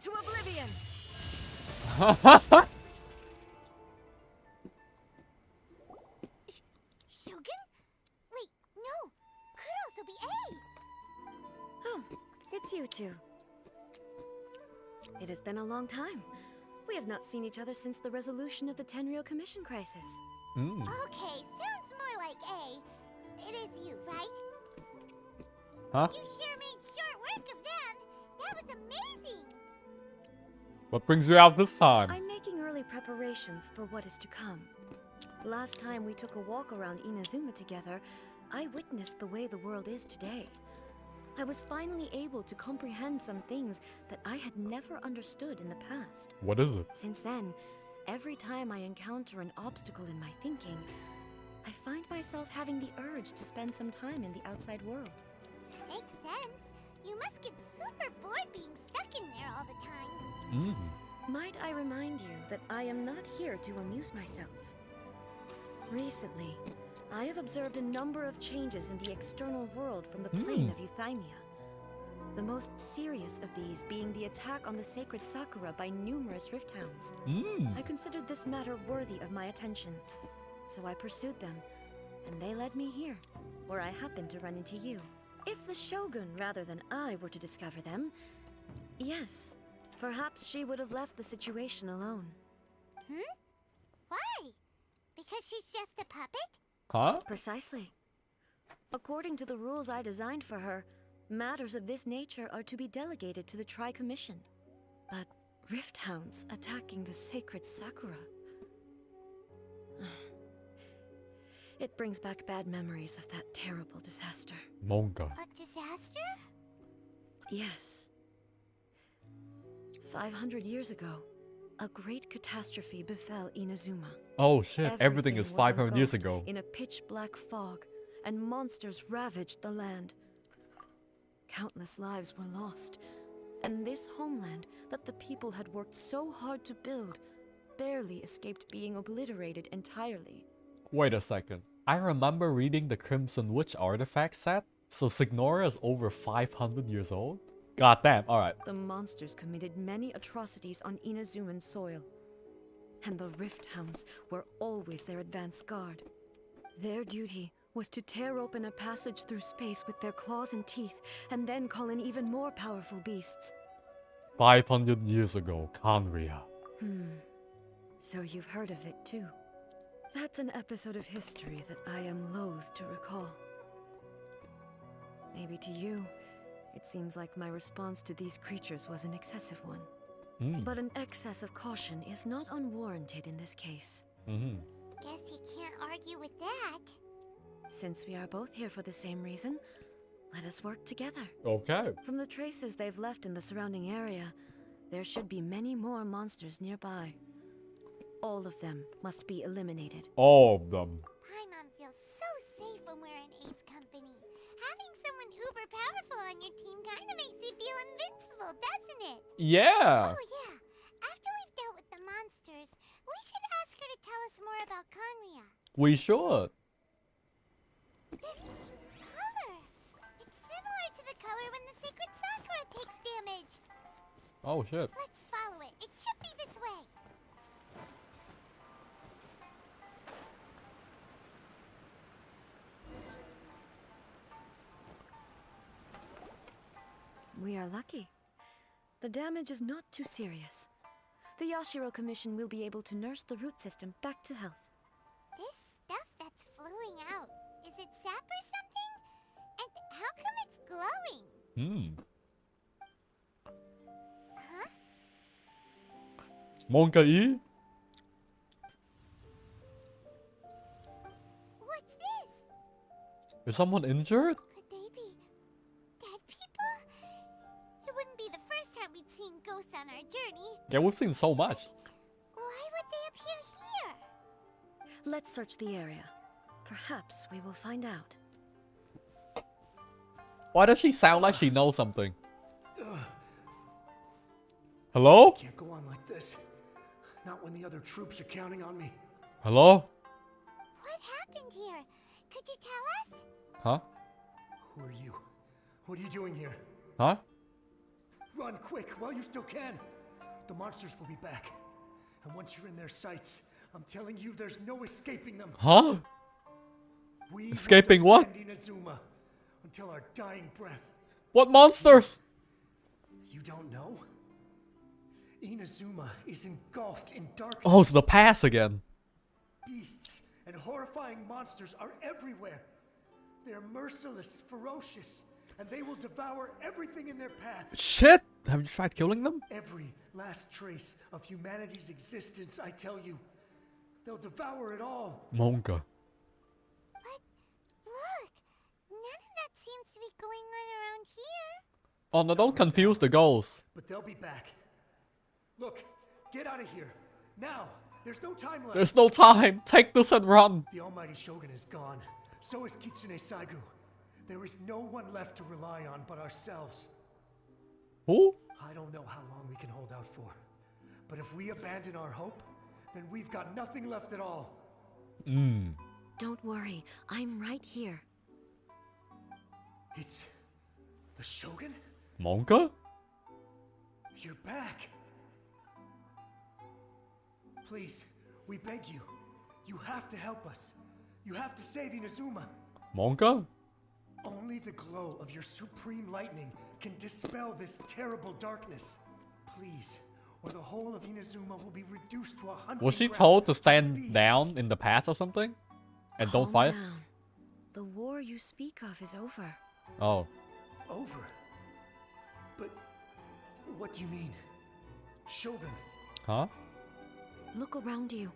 to oblivion. Shogun? Wait, no. Could also be A. Oh, it's you two. It has been a long time. We have not seen each other since the resolution of the Tenryou Commission crisis. Okay, sounds more like A. It is you, right? Huh? You sure made short work of them. That was amazing. What brings you out this time? I'm making early preparations for what is to come. Last time we took a walk around Inazuma together, I witnessed the way the world is today. I was finally able to comprehend some things that I had never understood in the past. What is it? Since then, every time I encounter an obstacle in my thinking, I find myself having the urge to spend some time in the outside world. Makes sense. You must get super bored being stuck in there all the time. Might I remind you that I am not here to amuse myself. Recently, I have observed a number of changes in the external world from the plane of Euthymia. The most serious of these being the attack on the sacred Sakura by numerous rift hounds. I considered this matter worthy of my attention, so I pursued them, and they led me here, where I happened to run into you. If the Shogun rather than I were to discover them, yes, perhaps she would have left the situation alone. Why? Because she's just a puppet? Huh? Precisely. According to the rules I designed for her, matters of this nature are to be delegated to the Tri-Commission. But rift hounds attacking the sacred Sakura... It brings back bad memories of that terrible disaster. Manga. A disaster? Yes. 500 years ago, a great catastrophe befell Inazuma. Oh shit, everything is was 500 years engulfed ago. in a pitch-black fog, and monsters ravaged the land. Countless lives were lost, and this homeland that the people had worked so hard to build barely escaped being obliterated entirely. Wait a second. I remember reading the Crimson Witch artifact set, so Signora is over 500 years old? Goddamn, alright. The monsters committed many atrocities on Inazuman soil, and the Rift Hounds were always their advance guard. Their duty was to tear open a passage through space with their claws and teeth, and then call in even more powerful beasts. 500 years ago, Kanria. So you've heard of it too. That's an episode of history that I am loath to recall. Maybe to you, it seems like my response to these creatures was an excessive one. But an excess of caution is not unwarranted in this case. Guess you can't argue with that. Since we are both here for the same reason, let us work together. Okay. From the traces they've left in the surrounding area, there should be many more monsters nearby. All of them must be eliminated. All of them. Paimon feels so safe when we're in Ace company. Having someone uber powerful on your team kind of makes you feel invincible, doesn't it? Yeah. Oh yeah. After we've dealt with the monsters, we should ask her to tell us more about Kanria. We should. This color. It's similar to the color when the sacred Sakura takes damage. Oh shit. Let's follow it. It should be this way. We are lucky. The damage is not too serious. The Yashiro Commission will be able to nurse the root system back to health. This stuff that's flowing out, is it sap or something? And how come it's glowing? Huh? Monkai? What's this? Is someone injured? Could they be dead people? It wouldn't be the first time we'd seen ghosts on our journey. Yeah, we've seen so much. Why would they appear here? Let's search the area. Perhaps we will find out. Why does she sound like she knows something? Hello? Can't go on like this. Not when the other troops are counting on me. Hello? What happened here? Could you tell us? Huh? Who are you? What are you doing here? Huh? run quick while you still can. The monsters will be back. And once you're in their sights, I'm telling you, there's no escaping them. Huh? We Escaping will what? defend Inazuma until our dying breath. What monsters? You don't know? Inazuma is engulfed in darkness. Oh, it's the past again. Beasts and horrifying monsters are everywhere. They're merciless, ferocious, and they will devour everything in their path. Shit! Have you tried killing them? Every last trace of humanity's existence, I tell you. They'll devour it all. Monka. But look, none of that seems to be going on around here. Oh no, don't confuse the goals. But they'll be back. Look, get out of here. Now, there's no time left. There's no time. Take this and run. The almighty Shogun is gone. So is Kitsune Saigu. There is no one left to rely on but ourselves. Who? I don't know how long we can hold out for. But if we abandon our hope, then we've got nothing left at all. Don't worry, I'm right here. It's the Shogun? Monka? You're back. Please, we beg you. You have to help us. You have to save Inazuma. Monka? Only the glow of your supreme lightning can dispel this terrible darkness. Please, or the whole of Inazuma will be reduced to a hunting Was she ground told to for stand beasts. down in the past or something? And don't Calm fight? down. The war you speak of is over. Oh. Over? But what do you mean? Shogun, Huh? Look around you.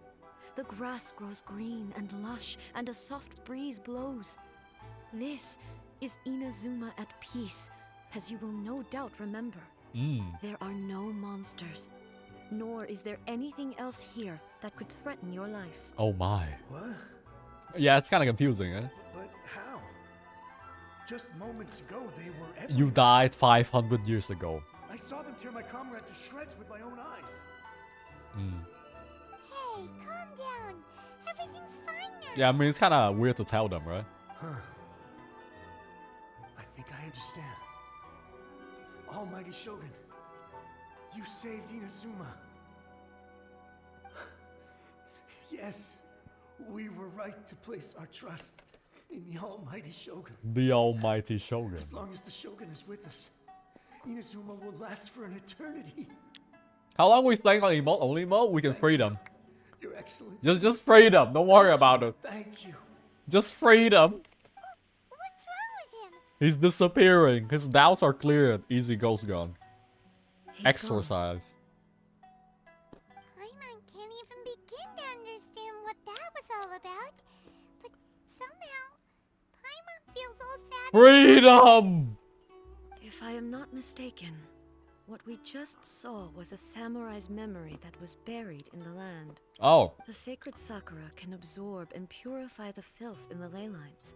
The grass grows green and lush, and a soft breeze blows. This is Inazuma at peace, as you will no doubt remember. There are no monsters, nor is there anything else here that could threaten your life. Oh my. what? Yeah, it's kind of confusing, eh? But how? Just moments ago, they were everywhere. You died 500 years ago. I saw them tear my comrade to shreds with my own eyes. Hey, calm down. Everything's fine now. Yeah, I mean, it's kind of weird to tell them, right? Huh. I think I understand. Almighty Shogun, you saved Inazuma. Yes, we were right to place our trust in the Almighty Shogun. The Almighty Shogun. As long as the Shogun is with us, Inazuma will last for an eternity. How long we staying on emote only mode? We can free them. Your Excellency. Just free them. Don't worry about it. Thank you. Just free them. What's wrong with him? He's disappearing. His doubts are cleared. Easy ghost gone. He's gone. Exorcise. Paimon can't even begin to understand what that was all about. But somehow, Paimon feels all sad. Freedom! If I am not mistaken, what we just saw was a samurai's memory that was buried in the land. Oh. The sacred sakura can absorb and purify the filth in the ley lines.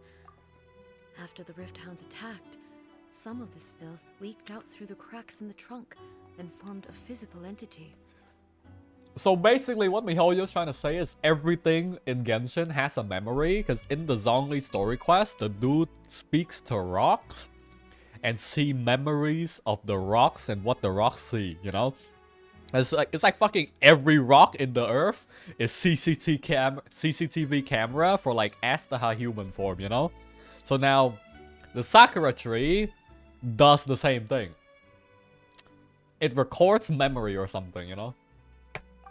After the Rift Hounds attacked, some of this filth leaked out through the cracks in the trunk and formed a physical entity. So basically what MiHoYo's trying to say is everything in Genshin has a memory, because in the Zhongli story quest, the dude speaks to rocks and see memories of the rocks and what the rocks see, you know? It's like fucking every rock in the earth is CCTV camera for like Astaha human form, you know? So now the Sakura tree does the same thing. It records memory or something, you know?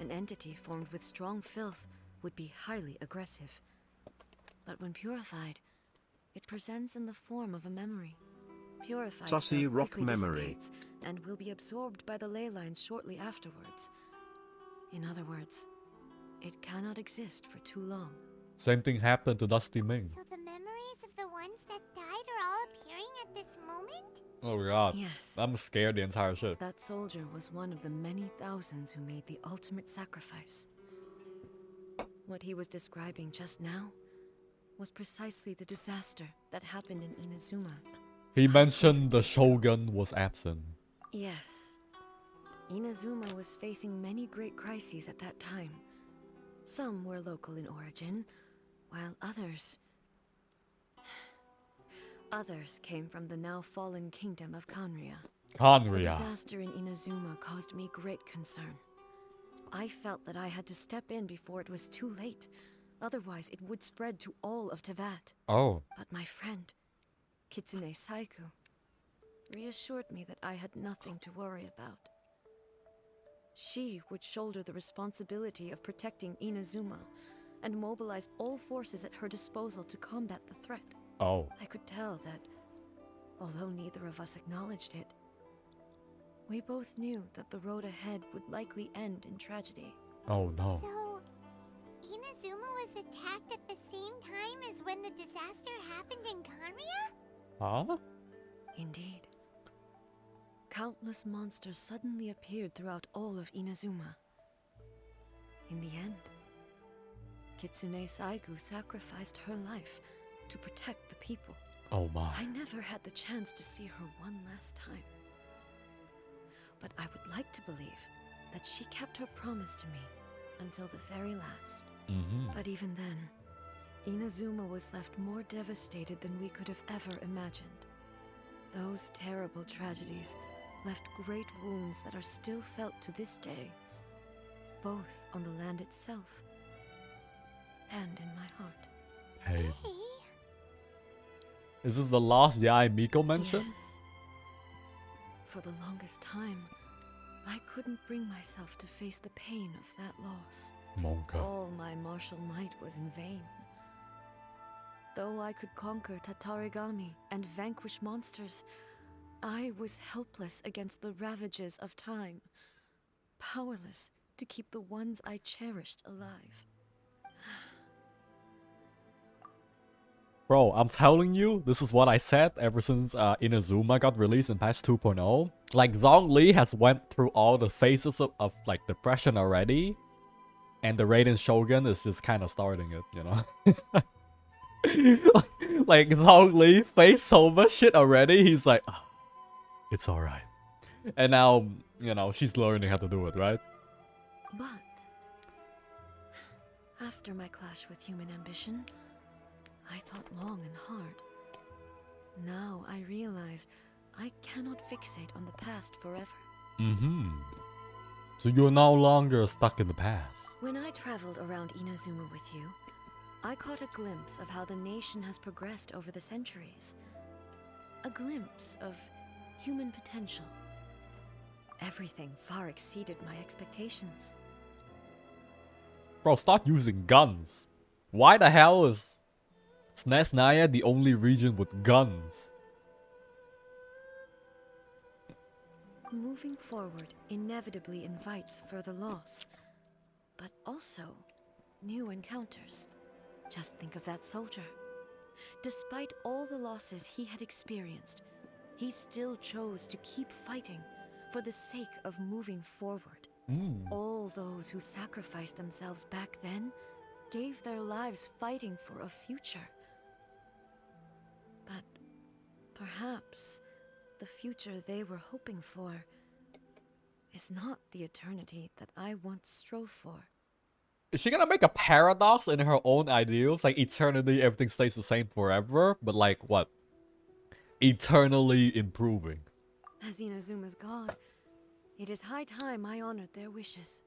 An entity formed with strong filth would be highly aggressive. But when purified, it presents in the form of a memory. Purified Sussy filth rock quickly memory. dissipates and will be absorbed by the ley lines shortly afterwards. In other words, it cannot exist for too long. Same thing happened to Dusty Ming. So the memories of the ones that died are all appearing at this moment? Oh god. Yes. I'm scared the entire shit. That soldier was one of the many thousands who made the ultimate sacrifice. What he was describing just now was precisely the disaster that happened in Inazuma. He mentioned the Shogun was absent. Yes. Inazuma was facing many great crises at that time. Some were local in origin, while others came from the now fallen kingdom of Kanria. The Conria. disaster in Inazuma caused me great concern. I felt that I had to step in before it was too late. Otherwise, it would spread to all of Tevat. Oh. But my friend, Kitsune Saiku, reassured me that I had nothing to worry about. She would shoulder the responsibility of protecting Inazuma and mobilize all forces at her disposal to combat the threat. Oh. I could tell that, although neither of us acknowledged it, we both knew that the road ahead would likely end in tragedy. Oh no. So, Inazuma was attacked at the same time as when the disaster happened in Conria? Huh? Indeed. Countless monsters suddenly appeared throughout all of Inazuma. In the end, Kitsune Saigu sacrificed her life to protect the people. Oh my. I never had the chance to see her one last time. But I would like to believe that she kept her promise to me until the very last. But even then, Inazuma was left more devastated than we could have ever imagined. Those terrible tragedies left great wounds that are still felt to this day, both on the land itself and in my heart. Hey. Hey, Is this the last Yai Miko mentioned? Yes. For the longest time, I couldn't bring myself to face the pain of that loss. Monka. All my martial might was in vain. Though I could conquer Tatarigami and vanquish monsters, I was helpless against the ravages of time, powerless to keep the ones I cherished alive. Bro, I'm telling you, this is what I said ever since Inazuma got released in patch 2.0. Like, Zhongli has went through all the phases of like, depression already. And the Raiden Shogun is just kind of starting it, you know? like, Zhongli faced so much shit already, he's like, oh, it's alright. And now, you know, she's learning how to do it, right? But after my clash with human ambition, I thought long and hard. Now I realize I cannot fixate on the past forever. So you're no longer stuck in the past. When I traveled around Inazuma with you, I caught a glimpse of how the nation has progressed over the centuries. A glimpse of human potential. Everything far exceeded my expectations. Bro, start using guns. Why the hell is Snezhnaya the only region with guns? Moving forward inevitably invites further loss, but also new encounters. Just think of that soldier. Despite all the losses he had experienced, he still chose to keep fighting for the sake of moving forward. All those who sacrificed themselves back then gave their lives fighting for a future. But perhaps the future they were hoping for is not the eternity that I once strove for. Is she gonna make a paradox in her own ideals? Like, eternity, everything stays the same forever, but like, what? Eternally improving. As Inazuma's god, it is high time I honored their wishes.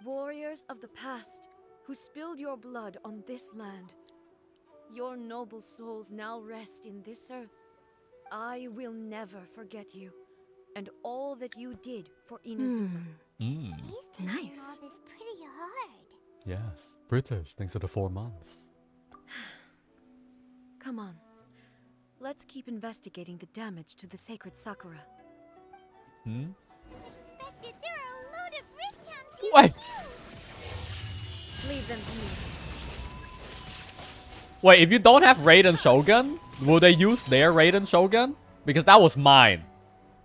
Warriors of the past, who spilled your blood on this land, your noble souls now rest in this earth. I will never forget you, and all that you did for Inazuma. he's taking Nice. all this pretty hard. Yes. British, thanks to the 4 months. Come on. Let's keep investigating the damage to the sacred Sakura. Suspected there are a load of rift hounds here Wait. too. Leave them to me. Wait, if you don't have Raiden Shogun, will they use their Raiden Shogun? Because that was mine.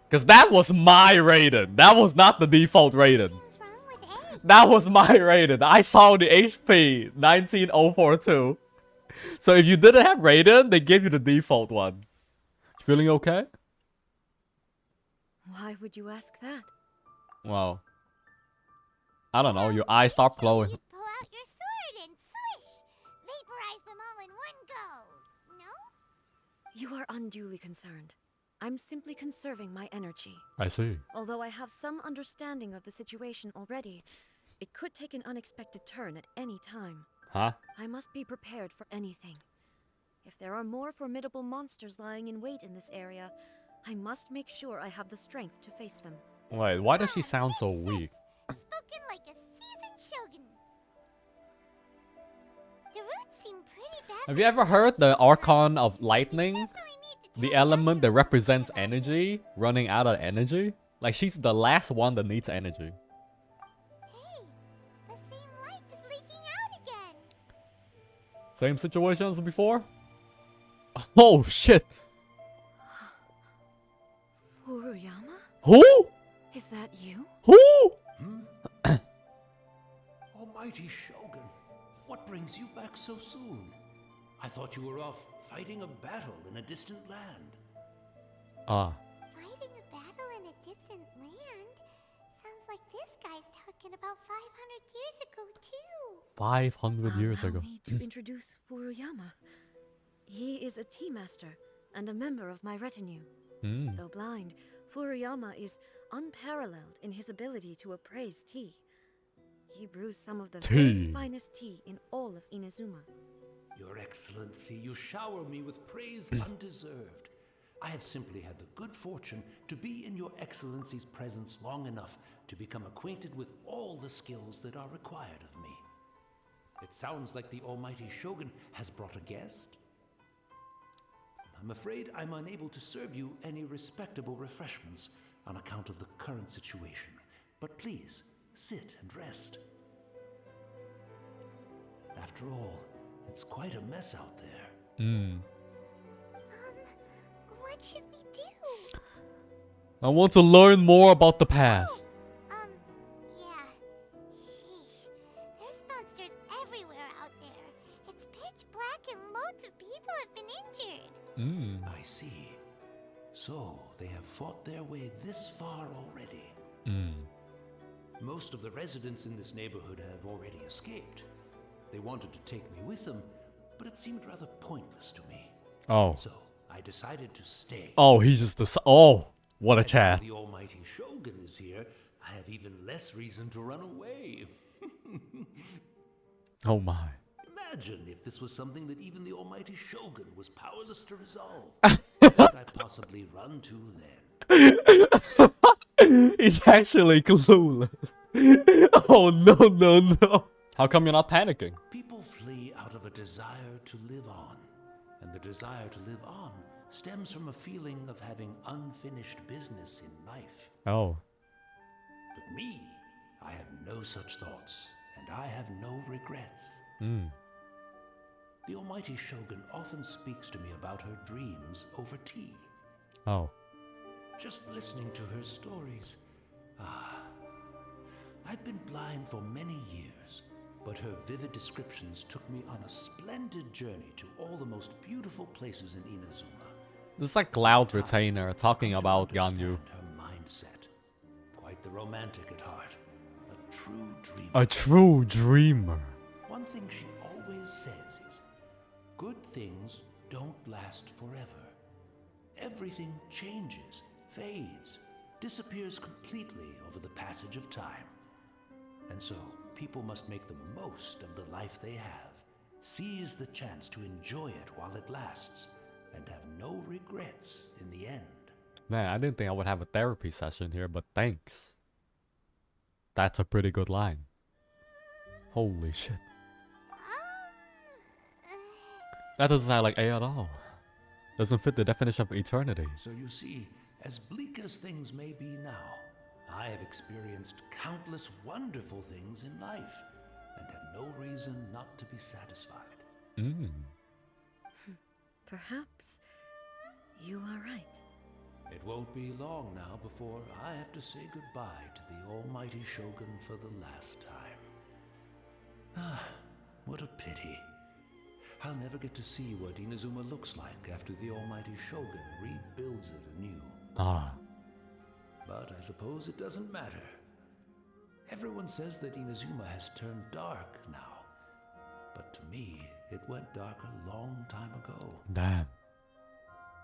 Because that was my Raiden. That was not the default Raiden. What's wrong with A? That was my Raiden. I saw the HP 19042. So if you didn't have Raiden, they gave you the default one. Feeling okay? Why would you ask that? Well, I don't know. Your eyes start glowing. You pull out your sword and swish! Vaporize them all in one go! No? You are unduly concerned. I'm simply conserving my energy. I see. Although I have some understanding of the situation already, it could take an unexpected turn at any time. Huh? I must be prepared for anything. If there are more formidable monsters lying in wait in this area, I must make sure I have the strength to face them. Wait, why does she sound so weak? Spoken like a seasoned shogun. The roots seem pretty bad. Have you ever heard the archon of lightning? The element that represents energy, running out of energy? Like, she's the last one that needs energy. Hey, the same light is leaking out again. Same situation as before? Oh, shit. Furuyama? Who? Is that you? Who? Almighty Shogun, what brings you back so soon? I thought you were off fighting a battle in a distant land. Ah. Fighting a battle in a distant land? Sounds like this guy's talking about 500 years ago, too. 500 years ago. Allow me to introduce Furuyama. He is a tea master and a member of my retinue. Though blind, Furuyama is unparalleled in his ability to appraise tea. He brews some of the very finest tea in all of Inazuma. Your Excellency, you shower me with praise undeserved. I have simply had the good fortune to be in your Excellency's presence long enough to become acquainted with all the skills that are required of me. It sounds like the Almighty Shogun has brought a guest. I'm afraid I'm unable to serve you any respectable refreshments on account of the current situation. But please, sit and rest. After all, it's quite a mess out there. What should we do? I want to learn more about the past. Yeah. Sheesh. There's monsters everywhere out there. It's pitch black and loads of people have been injured. I see. So, they have fought their way this far already. Most of the residents in this neighborhood have already escaped. They wanted to take me with them, but it seemed rather pointless to me. Oh. So, I decided to stay. Oh, he's just the... Oh, what a And now chat. the Almighty Shogun is here. I have even less reason to run away. Oh my. Imagine if this was something that even the Almighty Shogun was powerless to resolve. What could I possibly run to then? He's actually clueless. Oh no, no, no. How come you're not panicking? People flee out of a desire to live on. And the desire to live on stems from a feeling of having unfinished business in life. Oh. But me, I have no such thoughts, and I have no regrets. The Almighty Shogun often speaks to me about her dreams over tea. Oh. Just listening to her stories. I've been blind for many years, but her vivid descriptions took me on a splendid journey to all the most beautiful places in Inazuma. This is like Cloud Retainer talking To about understand Ganyu. her mindset. Quite the romantic at heart. A true dreamer. A true dreamer. One thing she always says is, good things don't last forever. Everything changes, fades, disappears completely over the passage of time. And so, people must make the most of the life they have, seize the chance to enjoy it while it lasts, and have no regrets in the end. Man, I didn't think I would have a therapy session here, but thanks. That's a pretty good line. Holy shit. That doesn't sound like A at all. Doesn't fit the definition of eternity. So you see, as bleak as things may be now, I have experienced countless wonderful things in life, and have no reason not to be satisfied. Perhaps you are right. It won't be long now before I have to say goodbye to the Almighty Shogun for the last time. What a pity. I'll never get to see what Inazuma looks like after the Almighty Shogun rebuilds it anew. But I suppose it doesn't matter. Everyone says that Inazuma has turned dark now. But to me, it went dark a long time ago. Damn.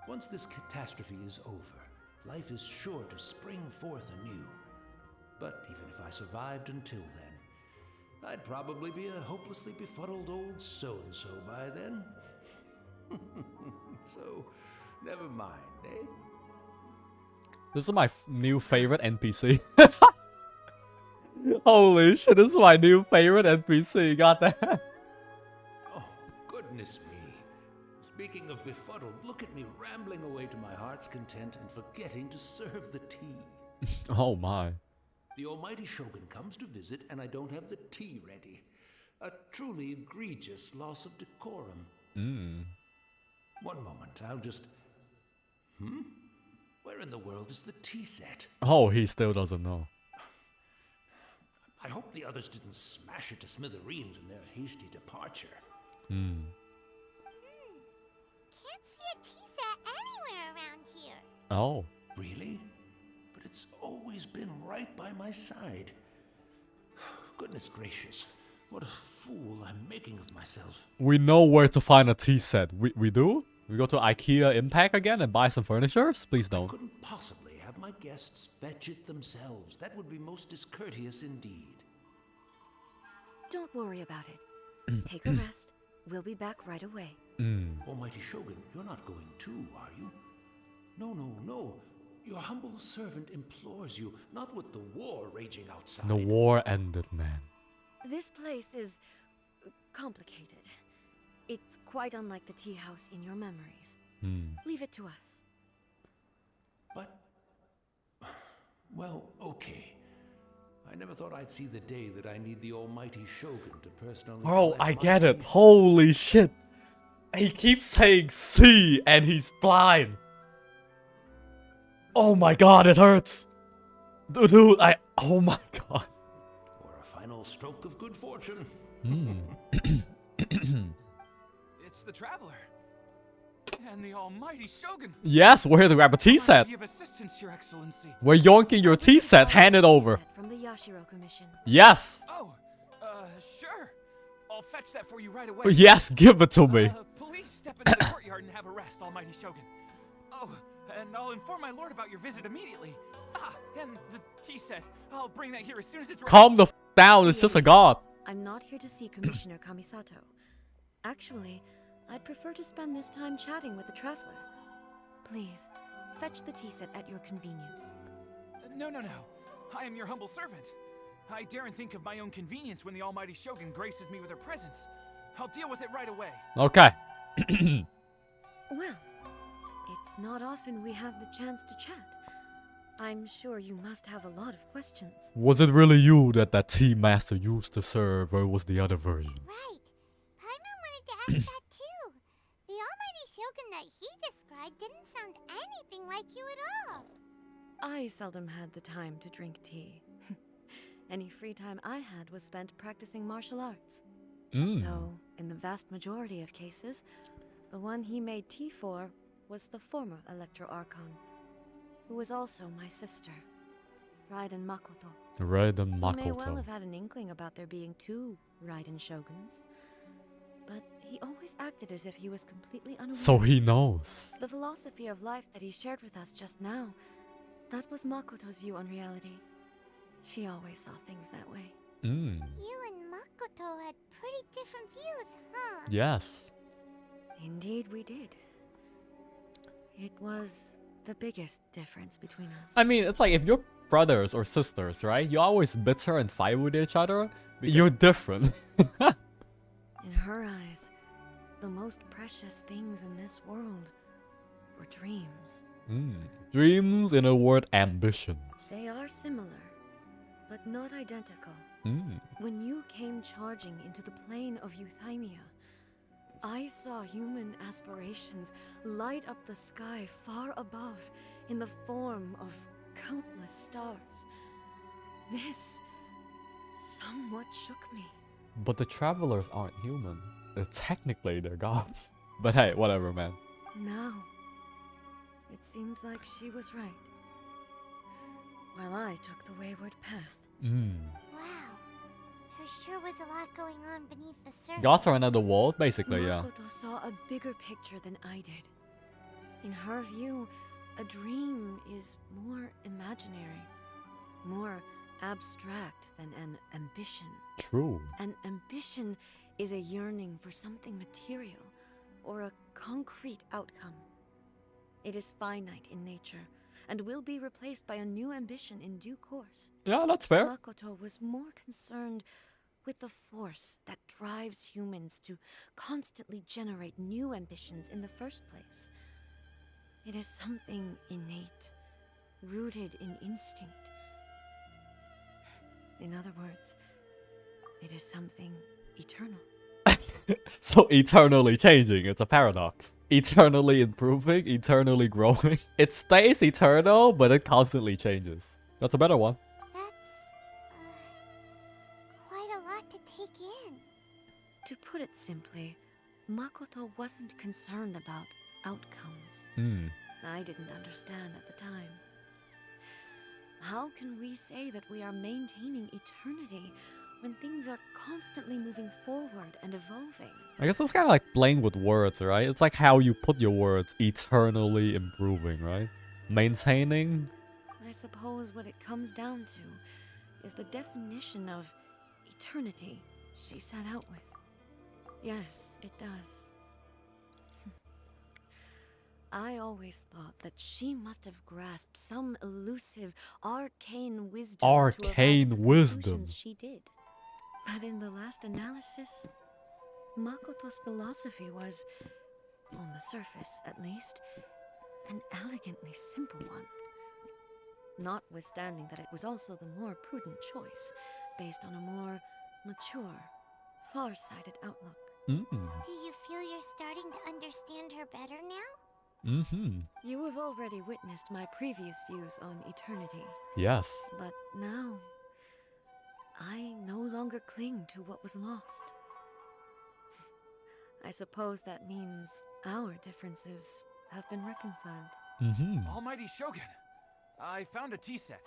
Once this catastrophe is over, life is sure to spring forth anew. But even if I survived until then, I'd probably be a hopelessly befuddled old so-and-so by then. So, never mind, eh? This is my new favorite NPC. Holy shit, this is my new favorite NPC. Got that? Oh, goodness me. Speaking of befuddled, look at me rambling away to my heart's content and forgetting to serve the tea. Oh my. The almighty Shogun comes to visit and I don't have the tea ready. A truly egregious loss of decorum. One moment, I'll just... Where in the world is the tea set? Oh, he still doesn't know. I hope the others didn't smash it to smithereens in their hasty departure. Can't see a tea set anywhere around here. Oh. Really? But it's always been right by my side. Goodness gracious, what a fool I'm making of myself. We know where to find a tea set. We do? We go to IKEA Impact again and buy some furnitures? Please I don't. couldn't possibly have my guests fetch it themselves. That would be most discourteous indeed. Don't worry about it. Take a rest. We'll be back right away. Almighty Shogun, you're not going too, are you? No, no, no. Your humble servant implores you, not with the war raging outside. The war ended, man. This place is complicated. It's quite unlike the tea house in your memories. Leave it to us. But... well, okay. I never thought I'd see the day that I need the almighty Shogun to personally... Bro, collect I my get it. pieces. Holy shit. He keeps saying see and he's blind. Oh my god, it hurts. Dude, oh my god. Or a final stroke of good fortune. It's the Traveler. And the almighty Shogun. Yes, we're here to grab a tea set. Be of assistance, Your Excellency. We're yoinking your tea set. Hand it over. From the Yashiro Commission. Yes. Oh, sure. I'll fetch that for you right away. Yes, give it to me. Please step into the courtyard and have a rest, almighty Shogun. Oh, and I'll inform my lord about your visit immediately. Ah, and the tea set. I'll bring that here as soon as it's ready. Calm the f down. It's just a god. I'm not here to see Commissioner Kamisato. Actually, I'd prefer to spend this time chatting with the Traveler. Please, fetch the tea set at your convenience. No. I am your humble servant. I daren't think of my own convenience when the almighty Shogun graces me with her presence. I'll deal with it right away. Okay. Well, it's not often we have the chance to chat. I'm sure you must have a lot of questions. Was it really you that tea master used to serve, or was the other version? Right. Paimon wanted to ask that too. The almighty Shogun that he described didn't sound anything like you at all. I seldom had the time to drink tea. Any free time I had was spent practicing martial arts. So, in the vast majority of cases, the one he made tea for was the former Electro Archon, who was also my sister, Raiden Makoto. Raiden He may well Makoto. have had an inkling about there being two Raiden Shoguns, but he always acted as if he was completely unaware. So he knows. The philosophy of life that he shared with us just now, that was Makoto's view on reality. She always saw things that way. You and Makoto had pretty different views, huh? Yes. Indeed we did. It was the biggest difference between us. I mean, it's like if you're brothers or sisters, right? You're always bitter and fight with each other. You're different. In her eyes, the most precious things in this world were dreams. Dreams, in a word, ambitions. They are similar, but not identical. When you came charging into the plane of Euthymia, I saw human aspirations light up the sky far above in the form of countless stars. This somewhat shook me. But the travelers aren't human. Technically, they're gods. But hey, whatever, man. Now, it seems like she was right, while I took the wayward path. Wow. There sure was a lot going on beneath the surface. Gods are another world, basically, yeah. Makoto saw a bigger picture than I did. In her view, a dream is more imaginary, more abstract than an ambition. True. An ambition is a yearning for something material or a concrete outcome. It is finite in nature and will be replaced by a new ambition in due course. Yeah, that's fair. Makoto was more concerned with the force that drives humans to constantly generate new ambitions in the first place. It is something innate, rooted in instinct. In other words, it is something eternal. So eternally changing, it's a paradox. Eternally improving, eternally growing. It stays eternal, but it constantly changes. That's a better one. That's quite a lot to take in. To put it simply, Makoto wasn't concerned about outcomes. I didn't understand at the time. How can we say that we are maintaining eternity when things are constantly moving forward and evolving? I guess it's kind of like playing with words, right? It's like how you put your words, eternally improving, right? Maintaining. I suppose what it comes down to is the definition of eternity she set out with. Yes, it does. I always thought that she must have grasped some elusive, arcane wisdom to arrive at the conclusions she did. But in the last analysis, Makoto's philosophy was, on the surface at least, an elegantly simple one. Notwithstanding that it was also the more prudent choice, based on a more mature, far-sighted outlook. Do you feel you're starting to understand her better now? You have already witnessed my previous views on eternity. Yes. But now, I no longer cling to what was lost. I suppose that means our differences have been reconciled. Almighty Shogun, I found a tea set.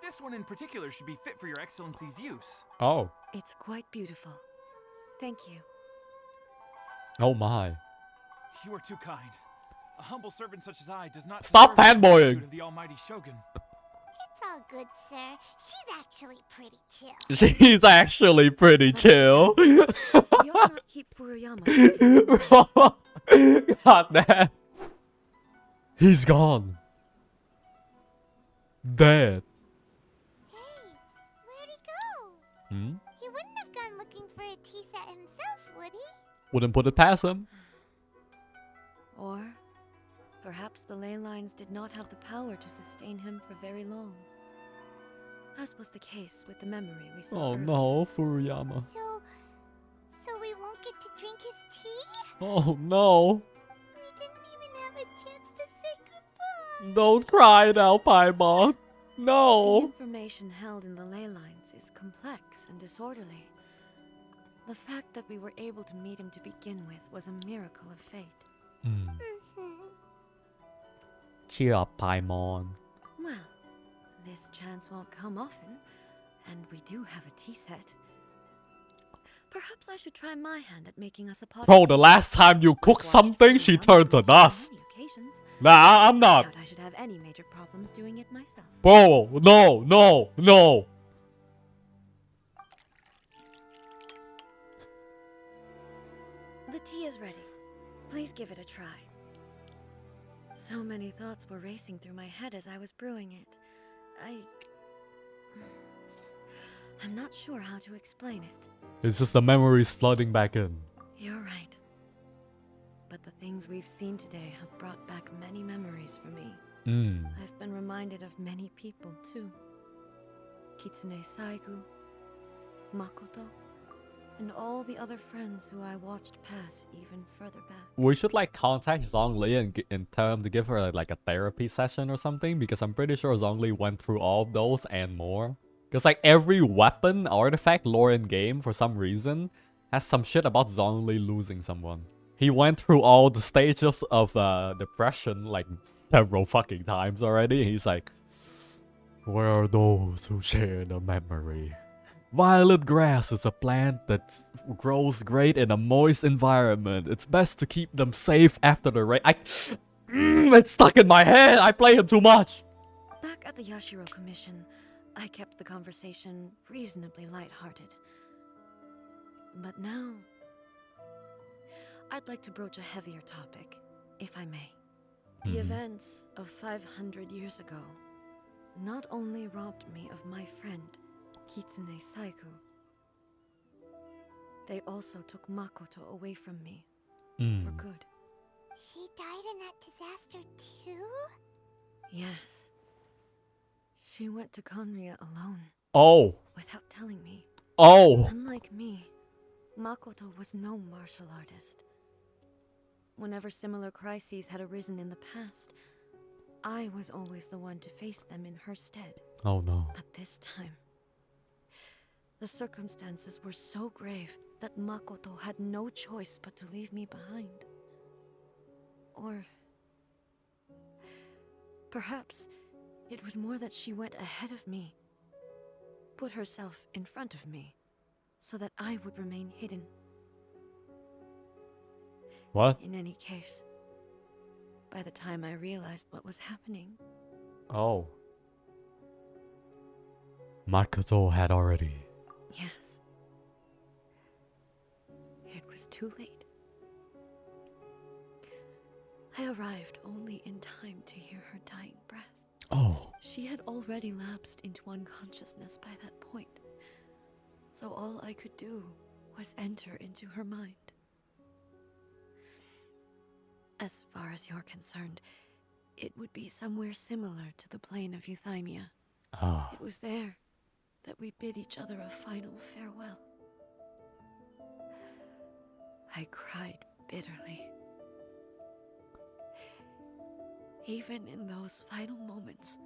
This one in particular should be fit for your excellency's use. Oh. It's quite beautiful. Thank you. Oh my. You are too kind. A humble servant such as I does not Stop deserve the fanboying. gratitude of the Almighty Shogun. It's all good, sir. She's actually pretty chill. She's actually pretty chill. You ought not keep Furuyama. God damn. He's gone. Dead. Hey, where'd he go? He wouldn't have gone looking for a tea set himself, would he? Wouldn't put it past him. Or perhaps the ley lines did not have the power to sustain him for very long. As was the case with the memory we saw Oh earlier. no, Furuyama. So we won't get to drink his tea? Oh no. We didn't even have a chance to say goodbye. Don't cry now, Paimon. The No. information held in the ley lines is complex and disorderly. The fact that we were able to meet him to begin with was a miracle of fate. Cheer up, Paimon. Well, this chance won't come often, and we do have a tea set. Perhaps I should try my hand at making us a pot. Bro, of the tea. last time you cooked Watched something, she Furuyama turned do to it on us. many occasions. Nah, I'm I not. doubt I should have any major problems doing it myself. Bro, no, no, no. The tea is ready. Please give it a try. So many thoughts were racing through my head as I was brewing it. I'm not sure how to explain it. It's just the memories flooding back in. You're right. But the things we've seen today have brought back many memories for me. I've been reminded of many people too. Kitsune Saigu, Makoto, and all the other friends who I watched pass even further back. We should like contact Zhongli and tell him to give her like a therapy session or something, because I'm pretty sure Zhongli went through all of those and more. Because like every weapon, artifact, lore in game for some reason has some shit about Zhongli losing someone. He went through all the stages of depression like several fucking times already. He's like, where are those who share the memory? Violet grass is a plant that grows great in a moist environment. It's best to keep them safe after the rain. It's stuck in my head. I play him too much. Back at the Yashiro Commission, I kept the conversation reasonably lighthearted. But now, I'd like to broach a heavier topic, if I may. The events of 500 years ago not only robbed me of my friend, Kitsune Saiku, they also took Makoto away from me for good. She died in that disaster too? Yes. She went to Conria alone. Oh. Without telling me. Oh. Unlike me, Makoto was no martial artist. Whenever similar crises had arisen in the past, I was always the one to face them in her stead. Oh no. But this time, the circumstances were so grave that Makoto had no choice but to leave me behind. Or perhaps it was more that she went ahead of me, put herself in front of me, so that I would remain hidden. What? In any case, by the time I realized what was happening... Oh. Makoto had already... Yes. It was too late. I arrived only in time to hear her dying breath. Oh. She had already lapsed into unconsciousness by that point, so all I could do was enter into her mind. As far as you're concerned, it would be somewhere similar to the plane of Euthymia. Ah. It was there that we bid each other a final farewell. I cried bitterly. Even in those final moments,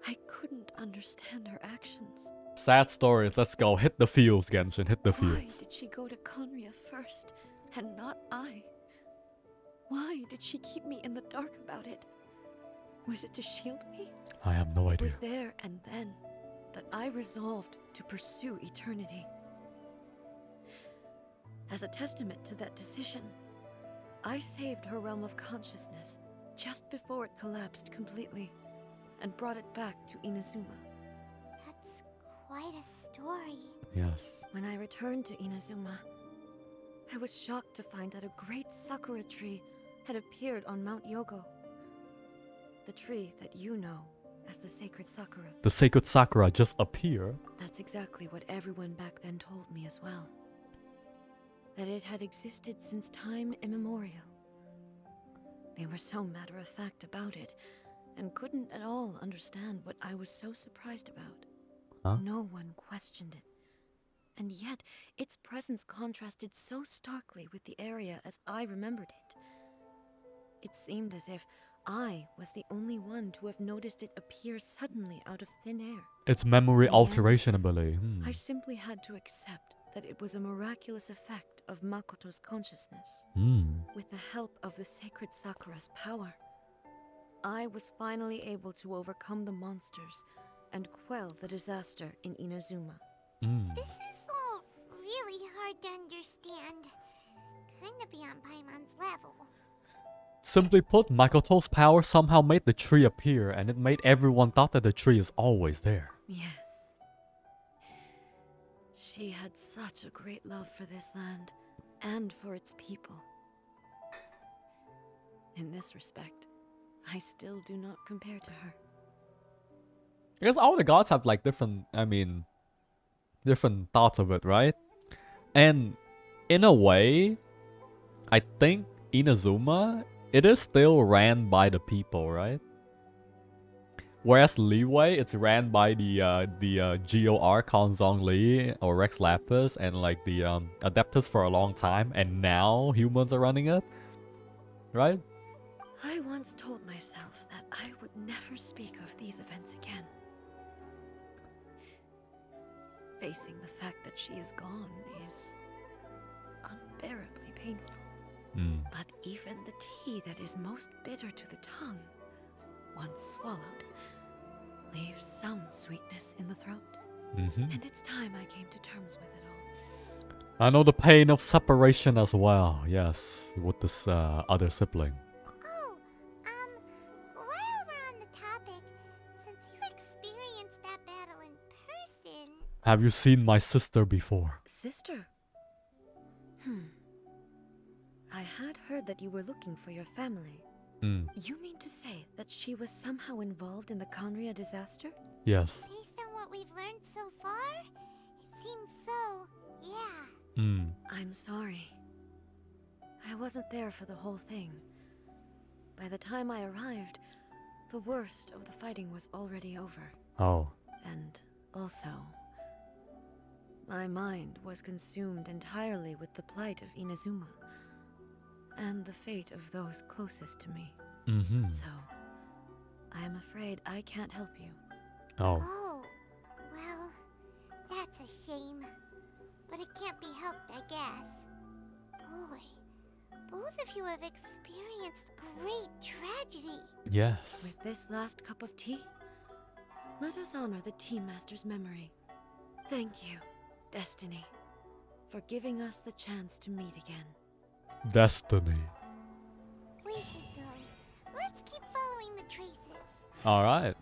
I couldn't understand her actions. Sad stories. Let's go. Hit the fields, Genshin. Hit the Why fields. did she go to Conria first, and not I? Why did she keep me in the dark about it? Was it to shield me? I have no It idea. was there and then that I resolved to pursue eternity. As a testament to that decision, I saved her realm of consciousness just before it collapsed completely, and brought it back to Inazuma. That's quite a story. Yes. When I returned to Inazuma, I was shocked to find that a great sakura tree had appeared on Mount Yogo. The tree that you know as the sacred sakura. The sacred sakura just appeared. That's exactly what everyone back then told me as well. That it had existed since time immemorial. They were so matter-of-fact about it, and couldn't at all understand what I was so surprised about. Huh? No one questioned it. And yet, its presence contrasted so starkly with the area as I remembered it. It seemed as if I was the only one to have noticed it appear suddenly out of thin air. Its memory In the end, alteration ability. I simply had to accept that it was a miraculous effect of Makoto's consciousness. With the help of the sacred Sakura's power, I was finally able to overcome the monsters and quell the disaster in Inazuma. This is all really hard to understand. Kinda beyond Paimon's level. Simply put, Makoto's power somehow made the tree appear, and it made everyone thought that the tree is always there. Yes. She had such a great love for this land, and for its people. In this respect, I still do not compare to her. I guess all the gods have like different thoughts of it, right? And in a way, I think Inazuma, it is still ran by the people, right? Whereas Leeway, it's ran by the Geo Archon Zhongli or Rex Lapis and like the Adeptus for a long time, and now humans are running it, right? I once told myself that I would never speak of these events again. Facing the fact that she is gone is unbearably painful. But even the tea that is most bitter to the tongue, once swallowed, leaves some sweetness in the throat. And it's time I came to terms with it all. I know the pain of separation as well, yes, with this other sibling. Oh, Have you seen my sister before? Sister? I had heard that you were looking for your family. You mean to say that she was somehow involved in the Conria disaster? Yes. Based on what we've learned so far, it seems so, yeah. I'm sorry. I wasn't there for the whole thing. By the time I arrived, the worst of the fighting was already over. Oh. And also, my mind was consumed entirely with the plight of Inazuma and the fate of those closest to me. So, I am afraid I can't help you. Oh. Oh, well, that's a shame. But it can't be helped, I guess. Boy, both of you have experienced great tragedy. Yes. With this last cup of tea, let us honor the Tea Master's memory. Thank you, Destiny, for giving us the chance to meet again. Destiny. We should go. Let's keep following the traces. Alright.